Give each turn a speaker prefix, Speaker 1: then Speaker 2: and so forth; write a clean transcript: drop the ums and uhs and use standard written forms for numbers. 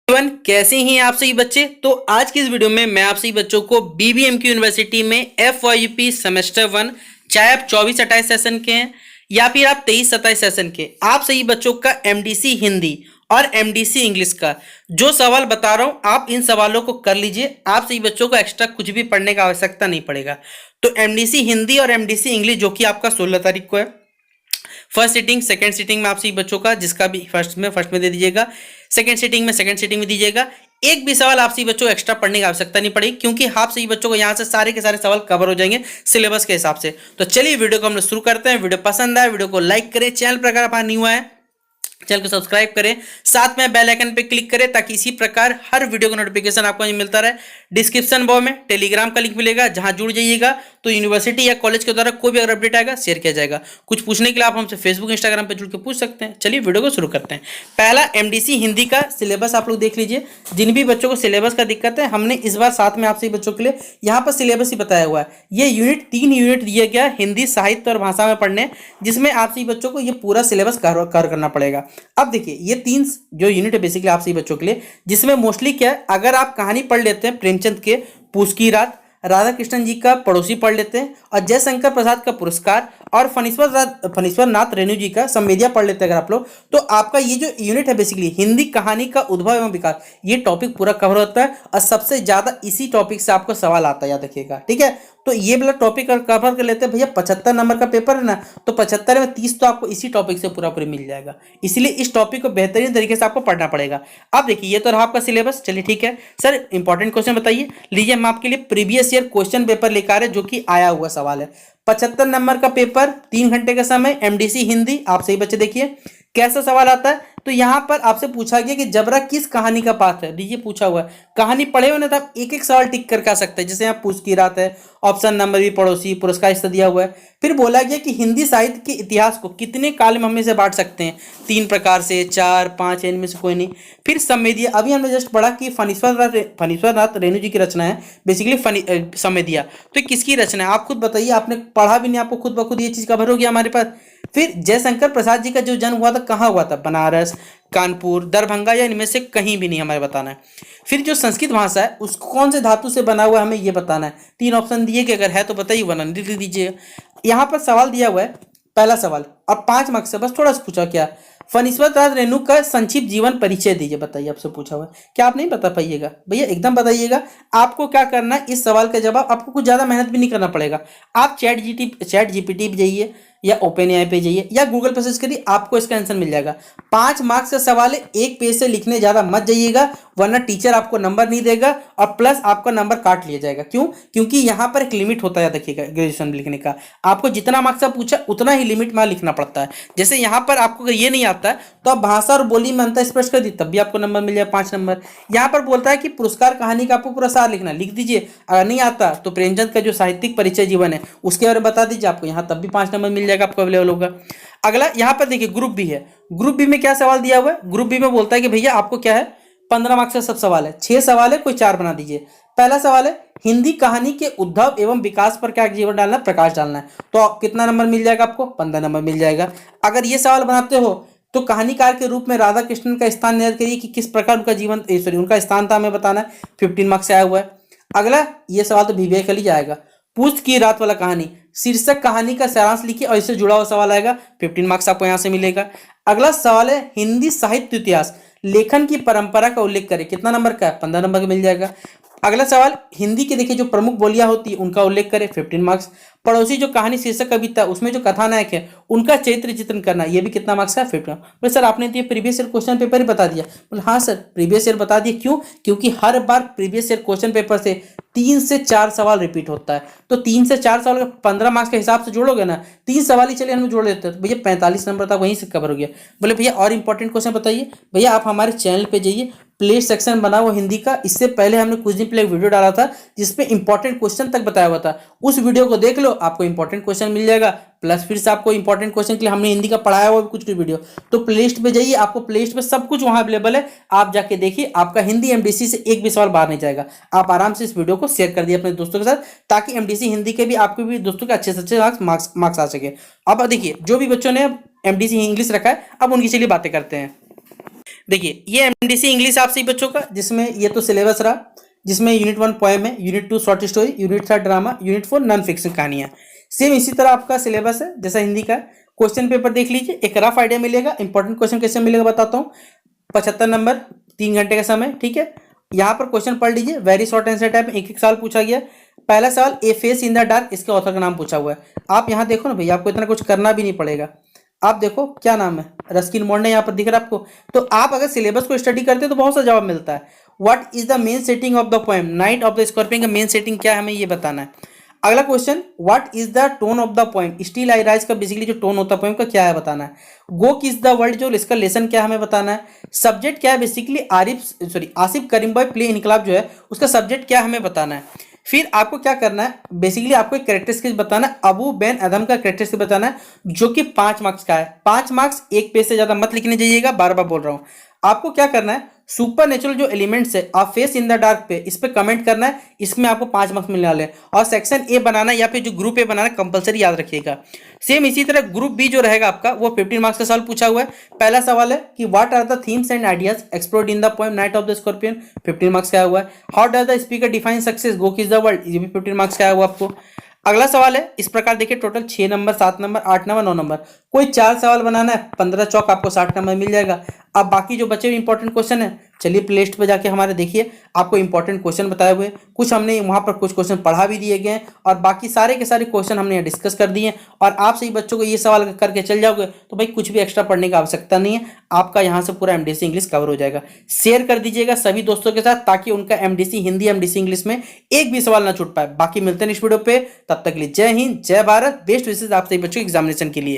Speaker 1: कैसे हैं आप सभी बच्चे। तो आज की इस वीडियो में मैं आप सभी बच्चों को बीबीएमक्यू यूनिवर्सिटी में एफवाईयूपी सेमेस्टर 1, चाहे आप 24-28 सेशन के हैं या फिर आप 23-27 सेशन के, आप सभी बच्चों का एमडीसी हिंदी और एमडीसी इंग्लिश का जो सवाल बता रहा हूं, आप इन सवालों को कर लीजिए। आप सभी बच्चों को एक्स्ट्रा कुछ भी पढ़ने का आवश्यकता नहीं पड़ेगा। तो एमडीसी हिंदी और एमडीसी इंग्लिश जो कि आपका 16 तारीख को है, फर्स्ट सीटिंग सेकंड सीटिंग में आप सभी बच्चों का, जिसका भी फर्स्ट में दे दीजिएगा, सेकंड सीटिंग में दीजिएगा। एक भी सवाल आप सभी बच्चों को एक्स्ट्रा पढ़ने की आवश्यकता नहीं पड़ेगी, क्योंकि आप सभी बच्चों को यहाँ से सारे के सारे सवाल कवर हो जाएंगे सिलेबस के हिसाब से। तो चलिए वीडियो को हम लोग शुरू करते हैं। वीडियो पसंद आए वीडियो को लाइक करें, चैनल पर अगर आप न्यू आए चैनल को सब्सक्राइब करें, साथ में बेल आइकन पे क्लिक करें ताकि इसी प्रकार हर वीडियो का नोटिफिकेशन आपको मिलता रहे। डिस्क्रिप्शन बॉक्स में टेलीग्राम का लिंक मिलेगा, जहां जुड़ जाइएगा तो यूनिवर्सिटी या कॉलेज के द्वारा कोई भी अगर अपडेट आएगा शेयर किया जाएगा। कुछ पूछने के लिए आप हमसे फेसबुक इंस्टाग्राम पे जुड़ के पूछ सकते हैं। चलिए वीडियो को शुरू करते हैं। पहला एमडीसी हिंदी का सिलेबस आप लोग देख लीजिए। जिन भी बच्चों को सिलेबस का दिक्कत है, हमने इस बार साथ में आप सभी बच्चों के लिए यहाँ पर सिलेबस ही बताया हुआ है। ये 3 यूनिट दिया गया हिंदी साहित्य और भाषा में पढ़ने, जिसमें आप सभी बच्चों को ये पूरा सिलेबस कवर करना पड़ेगा। अब देखिए, ये 3 जो यूनिट है बेसिकली आप सभी बच्चों के लिए, जिसमें मोस्टली क्या है, अगर आप कहानी पढ़ लेते हैं प्रेमचंद के पूस की रात, राधा कृष्णन जी का पड़ोसी पढ़ लेते हैं, और जयशंकर प्रसाद का पुरस्कार, और फणीश्वर नाथ रेणु जी का संवेदिया पढ़ लेते हैं अगर आप लोग, तो आपका ये जो यूनिट है बेसिकली हिंदी कहानी का उद्भव एवं विकास, ये टॉपिक पूरा कवर होता है। और सबसे ज्यादा इसी टॉपिक से आपको सवाल आता है, याद रखिएगा, ठीक है। तो ये वाला टॉपिक कवर कर लेते हैं भैया। 75 नंबर का पेपर है ना, तो 75 में 30 तो आपको इसी टॉपिक से पूरा मिल जाएगा। इसलिए इस टॉपिक को बेहतरीन तरीके से आपको पढ़ना पड़ेगा। अब देखिए, ये तो रहा आपका सिलेबस। चलिए ठीक है सर, इंपॉर्टेंट क्वेश्चन बताइए। लीजिए, हम आपके लिए प्रीवियस ईयर क्वेश्चन पेपर लेकर आ रहे हैं, जो कि आया हुआ सवाल है। 75 नंबर का पेपर, 3 घंटे का समय, एमडीसी हिंदी। आप सही बच्चे देखिए कैसा सवाल आता है। तो यहां पर आपसे पूछा गया कि जबरा किस कहानी का पात्र है। लीजिए, पूछा हुआ है, कहानी पढ़े हुए ना, तो आप एक एक सवाल टिक करके आ सकते हैं। जैसे यहाँ पूछ की रात है, ऑप्शन नंबर भी पड़ोसी, पुरस्कार इस दिया हुआ है। फिर बोला गया कि हिंदी साहित्य के इतिहास को कितने काल में हम इसे बांट सकते हैं, 3 प्रकार से, 4, 5, इनमें से कोई नहीं। फिर संवेदिया, अभी हमने जस्ट पढ़ा कि फणीश्वर नाथ रेणु जी की रचना है बेसिकली संवेदिया। तो किसकी रचना है आप खुद बताइए, आपने पढ़ा भी नहीं, आपको खुद ब खुद ये चीज कवर हो गया हमारे पास। फिर जयशंकर प्रसाद जी का जो जन्म हुआ था, कहाँ हुआ था, बनारस, कानपुर, दरभंगा, या इनमें से कहीं भी नहीं, हमें बताना है। फिर जो संस्कृत भाषा है उसको कौन से धातु से बना हुआ है, हमें ये बताना है। 3 ऑप्शन दिए कि अगर है तो बताइए, वरना लिख दीजिए। यहाँ पर सवाल दिया हुआ है, पहला सवाल, और 5 मार्क्स से बस थोड़ा सा पूछा, क्या फणीश्वर नाथ रेणु का संक्षिप्त जीवन परिचय दीजिए। बताइए, आपसे पूछा हुआ है, क्या आप नहीं बता पाइएगा भैया? एकदम बताइएगा। आपको क्या करना है, इस सवाल का जवाब आपको कुछ ज्यादा मेहनत भी नहीं करना पड़ेगा। आप चैट जीपीटी पे जाइए, या ओपन एआई पे जाइए, या गूगल पे सर्च करिए, आपको इसका आंसर मिल जाएगा। 5 मार्क्स का सवाल है, एक पेज से लिखने ज्यादा मत जाइएगा, वरना टीचर आपको नंबर नहीं देगा और प्लस आपका नंबर काट लिया जाएगा। क्यों? क्योंकि यहाँ पर एक लिमिट होता है, देखिएगा, ग्रेजुएशन लिखने का। आपको जितना मार्क्स आप पूछा उतना ही लिमिट में लिखना पड़ता है। जैसे यहाँ पर आपको अगर ये नहीं आता है तो आप भाषा और बोली में अंतर स्पष्ट कर दी, तब भी आपको नंबर मिल जाए 5 नंबर। यहाँ पर बोलता है कि पुरस्कार कहानी का आपको पूरा सार लिखना, लिख दीजिए। अगर नहीं आता तो प्रेमचंद का जो साहित्यिक परिचय जीवन है उसके बारे में बता दीजिए, आपको यहाँ तब भी 5 नंबर मिल जाएगा, आपको अवेलेबल होगा। अगला यहाँ पर देखिए, ग्रुप बी है। ग्रुप बी में क्या सवाल दिया हुआ है? ग्रुप बी में बोलता है कि भैया आपको क्या है, 15 मार्क्स का सब सवाल है, 6 सवाल है, कोई 4 बना दीजिए। पहला सवाल है, हिंदी कहानी के उद्भव एवं विकास पर क्या जीवन डालना, प्रकाश डालना है। तो कितना नंबर मिल जाएगा आपको? 15 नंबर मिल जाएगा। अगर ये सवाल बनाते हो तो कहानीकार के रूप में राधा कृष्णन का स्थान निर्धारित करिए कि किस प्रकार उनका जीवन उनका स्थान था, हमें बताना है। 15 मार्क्स से आया हुआ है। अगला ये सवाल तो बीबीए के लिए जाएगा, पूछ की रात वाला कहानी, शीर्षक कहानी का सारांश लिखिए और इससे जुड़ा हुआ सवाल आएगा, 15 मार्क्स आपको यहां से मिलेगा। अगला सवाल है, हिंदी साहित्य इतिहास, लेखन की परंपरा का उल्लेख करें, कितना नंबर का है? 15 नंबर का मिल जाएगा। अगला सवाल, हिंदी के देखिए जो प्रमुख बोलियां होती है उनका उल्लेख करें, 15 मार्क्स। पड़ोसी जो कहानी शीर्षक कविता, उसमें जो कथानायक है उनका चरित्र चित्रण करना, ये भी कितना मार्क्स का? 15। बोले सर आपने तो ये प्रीवियस ईयर क्वेश्चन पेपर ही बता दिया। बोले हाँ सर, प्रीवियस ईयर बता दिया। क्यों? क्योंकि हर बार प्रीवियस ईयर क्वेश्चन पेपर से 3 से 4 सवाल रिपीट होता है। तो 3 से 4 सवाल 15 मार्क्स के हिसाब से जोड़ोगे ना, 3 सवाल ही चलिए हम जोड़ लेते हैं, तो भैया 45 नंबर तक वहीं से कवर हो गया। बोले भैया और इंपॉर्टेंट क्वेश्चन बताइए। भैया आप हमारे चैनल पे जाइए, प्ले सेक्शन बना हुआ हिंदी का, इससे पहले हमने कुछ दिन पहले एक वीडियो डाला था जिसपे इंपॉर्टेंट क्वेश्चन तक बताया हुआ था। उस वीडियो को देख लो, आपको इंपॉर्टेंट क्वेश्चन मिल जाएगा, प्लस फिर से आपको इंपॉर्टेंट क्वेश्चन के लिए हमने हिंदी का पढ़ाया हुआ कुछ वीडियो। तो प्लेलिस्ट पे जाइए, आपको प्लेलिस्ट पे सब कुछ वहां अवेलेबल है, आप जाके देखिए। आपका हिंदी एमडीसी से एक भी सवाल बाहर नहीं जाएगा। आप आराम से इस वीडियो को शेयर कर दिए अपने दोस्तों के साथ, ताकि एमडीसी हिंदी के भी आपके भी दोस्तों के अच्छे से अच्छे मार्क्स आ सके। अब देखिए, जो भी बच्चों ने एमडीसी इंग्लिश रखा है, अब उनकी चलिए बातें करते हैं। देखिए ये एमडीसी इंग्लिश आप सभी बच्चों का, जिसमें ये तो सिलेबस रहा, जिसमें यूनिट 1 पोएम है, unit 2 short story, unit 3 drama, unit 4 non fiction कहानियां। सेम इसी तरह आपका सिलेबस है जैसा हिंदी का। क्वेश्चन पेपर देख लीजिए, एक रफ आइडिया मिलेगा। इंपॉर्टेंट क्वेश्चन कैसे मिलेगा बताता हूँ। 75 नंबर, 3 घंटे का समय, ठीक है। यहाँ पर क्वेश्चन पढ़ लीजिए, वेरी शॉर्ट आंसर टाइप, एक एक सवाल पूछा गया। पहला सवाल, ए फेस इन द डार्क, इसके ऑथर का नाम पूछा हुआ है। आप यहाँ देखो ना भैया, आपको इतना कुछ करना भी नहीं पड़ेगा। आप देखो क्या नाम है, रस्किन बॉन्ड है, यहाँ पर दिख रहा है आपको। तो आप अगर सिलेबस को स्टडी करते हो तो बहुत सा जवाब मिलता है। What is the main setting of the poem, Night of the scorpion का मेन सेटिंग क्या है, हमें ये बताना है। अगला question, what is the tone of the poem, still I rise का बेसिकली जो टोन होता है पोएम का क्या है बताना है। गो किस द वर्ल्ड, जो इसका लेसन क्या है हमें बताना है। सब्जेक्ट क्या है, बेसिकली आसिफ करीम बॉय प्ले इनकलाब जो है उसका सब्जेक्ट क्या है हमें बताना है। फिर आपको क्या करना है, बेसिकली आपको एक कैरेक्टर स्केच बताना है, अबू बैन अदम का कैरेक्टर स्केच बताना है, जो कि 5 मार्क्स का है। 5 मार्क्स, एक पेज से ज्यादा मत लिखने जाइएगा, बार बार बोल रहा हूं। आपको क्या करना है, सुपर नेचुरल जो एलिमेंट्स है आप फेस इन द डार्क पे इस पे कमेंट करना है, इसमें आपको 5 मार्क्स मिलने वाले हैं। और सेक्शन ए बनाना या फिर जो ग्रुप ए बनाना कंपलसरी याद रखिएगा। सेम इसी तरह ग्रुप बी जो रहेगा आपका, वो 15 मार्क्स का सवाल पूछा हुआ है। पहला सवाल है कि what are the themes and ideas explored in the poem Night of the Scorpion, 15 marks का आया हुआ है। How does the speaker define success, go kiss the world, ये भी 15 मार्क्स का आया हुआ आपको। अगला सवाल है इस प्रकार, देखिए total 6 number, 7 number, 8 number, 9 number, कोई 4 सवाल बनाना है, 15 चौक आपको 60 नंबर मिल जाएगा। अब बाकी जो बचे हुए इंपॉर्टेंट क्वेश्चन है, चलिए प्ले लिस्ट पे जाके हमारे देखिए, आपको इंपॉर्टेंट क्वेश्चन बताए हुए, कुछ हमने वहां पर कुछ क्वेश्चन पढ़ा भी दिए गए हैं, और बाकी सारे के सारे क्वेश्चन हमने यहाँ डिस्कस कर दिए। और आप सही बच्चों को ये सवाल करके चल जाओगे तो भाई कुछ भी एक्स्ट्रा पढ़ने की आवश्यकता नहीं है, आपका यहाँ से पूरा एमडीसी इंग्लिश कवर हो जाएगा। शेयर कर दीजिएगा सभी दोस्तों के साथ, ताकि उनका एमडीसी हिंदी, एमडीसी इंग्लिश में एक भी सवाल ना छूट पाए। बाकी मिलते हैं इस वीडियो पे, तब तक के लिए जय हिंद, जय भारत, बेस्ट विशेष आप सभी बच्चों के एग्जामिनेशन के लिए।